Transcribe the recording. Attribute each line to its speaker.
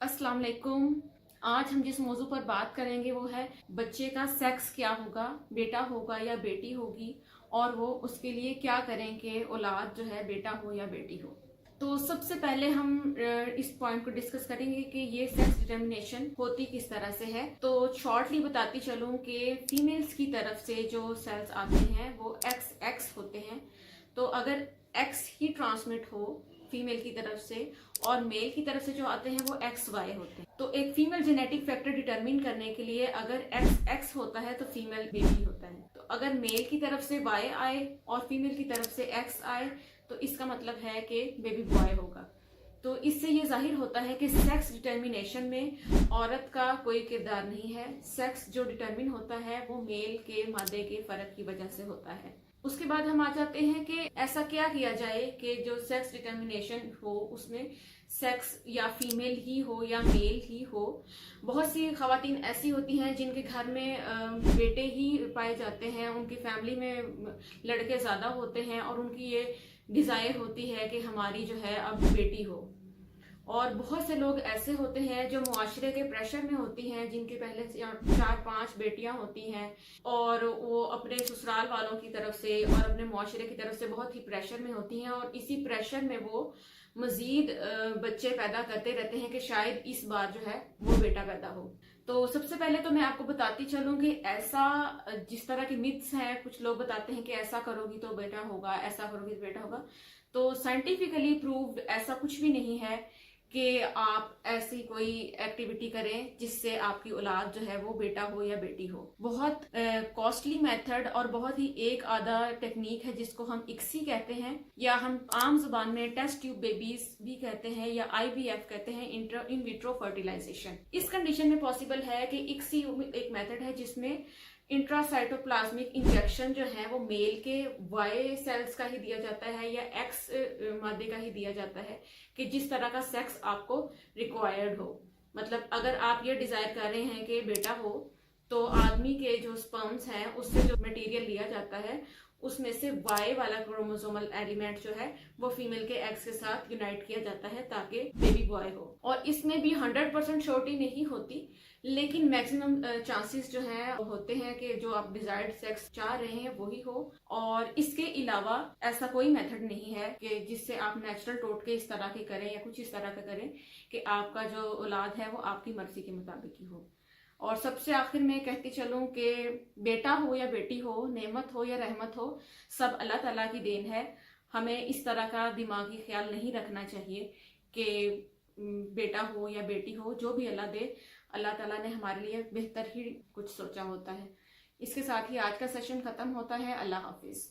Speaker 1: अस्सलाम वालेकुम। आज हम जिस मौजू पर बात करेंगे वो है बच्चे का सेक्स क्या होगा, बेटा होगा या बेटी होगी, और वो उसके लिए क्या करेंगे, औलाद जो है बेटा हो या बेटी हो। तो सबसे पहले हम इस पॉइंट को डिस्कस करेंगे कि ये सेक्स डिटर्मिनेशन होती किस तरह से है। तो शॉर्टली बताती चलूं कि फीमेल्स की तरफ से जो सेल्स आते हैं वो एक्स एक्स होते हैं। तो अगर एक्स ही ट्रांसमिट हो फीमेल की तरफ से और मेल की तरफ से जो आते हैं वो एक्स वाई होते हैं। तो एक फीमेल जेनेटिक फैक्टर डिटरमिन करने के लिए अगर एक्स एक्स होता है तो फीमेल बेबी होता है। तो अगर मेल की तरफ से वाई आए और फीमेल की तरफ से एक्स आए तो इसका मतलब है कि बेबी बॉय होगा। तो इससे ये जाहिर होता है कि सेक्स डिटर्मिनेशन में औरत का कोई किरदार नहीं है। सेक्स जो डिटरमिन होता है वो मेल के मादे के फर्क की वजह से होता है। उसके बाद हम आ जाते हैं कि ऐसा क्या किया जाए कि जो सेक्स डिटर्मिनेशन हो उसमें सेक्स या फीमेल ही हो या मेल ही हो। बहुत सी खवातीन ऐसी होती हैं जिनके घर में बेटे ही पाए जाते हैं, उनकी फैमिली में लड़के ज्यादा होते हैं और उनकी ये डिजायर होती है कि हमारी जो है अब बेटी हो। और बहुत से लोग ऐसे होते हैं जो मुआशरे के प्रेशर में होती हैं, जिनके पहले से 4-5 बेटियां होती हैं और वो अपने ससुराल वालों की तरफ से और अपने मुआशरे की तरफ से बहुत ही प्रेशर में होती हैं और इसी प्रेशर में वो मजीद बच्चे पैदा करते रहते हैं कि शायद इस बार जो है वो बेटा पैदा हो। तो सबसे पहले तो मैं आपको बताती चलूं कि ऐसा जिस तरह के मिथ्स हैं, कुछ लोग बताते हैं कि ऐसा करोगी तो बेटा होगा, ऐसा करोगी तो बेटा होगा। तो साइंटिफिकली प्रूव्ड ऐसा कुछ भी नहीं है कि आप ऐसी कोई एक्टिविटी करें जिससे आपकी औलाद जो है वो बेटा हो या बेटी हो। बहुत कॉस्टली मेथड और बहुत ही एक आधा टेक्निक है जिसको हम इक्सी कहते हैं या हम आम जुबान में टेस्ट ट्यूब बेबीज भी कहते हैं या IVF कहते हैं, इन विट्रो फर्टिलाइजेशन। इस कंडीशन में पॉसिबल है कि इक्सी एक मेथड है जिसमें इंट्रासाइटोप्लाज्मिक इंजेक्शन जो है वो मेल के वाई सेल्स का ही दिया जाता है या एक्स मादे का ही दिया जाता है कि जिस तरह का सेक्स आपको रिक्वायर्ड हो। मतलब अगर आप ये डिजायर कर रहे हैं कि बेटा हो तो आदमी के जो स्पर्म्स हैं उससे जो मटेरियल लिया जाता है उसमें से वाई वाला क्रोमोसोमल एलिमेंट जो है वो फीमेल के एक्स के साथ यूनाइट किया जाता है ताकि बेबी बॉय हो। और इसमें भी 100% श्योरिटी नहीं होती, लेकिन मैक्सिमम चांसेस जो है होते हैं कि जो आप डिजायर्ड सेक्स चाह रहे हैं वही हो। और इसके अलावा ऐसा कोई मेथड नहीं है कि जिससे आप नेचुरल टोटके इस तरह के करें या कुछ इस तरह का करें कि आपका जो औलाद है वो आपकी मर्जी के मुताबिक ही हो। और सबसे आखिर में कहती चलूं कि बेटा हो या बेटी हो, नेमत हो या रहमत हो, सब अल्लाह ताला की देन है। हमें इस तरह का दिमागी ख्याल नहीं रखना चाहिए कि बेटा हो या बेटी हो, जो भी अल्लाह दे, अल्लाह ताला ने हमारे लिए बेहतर ही कुछ सोचा होता है। इसके साथ ही आज का सेशन खत्म होता है। अल्लाह हाफिज।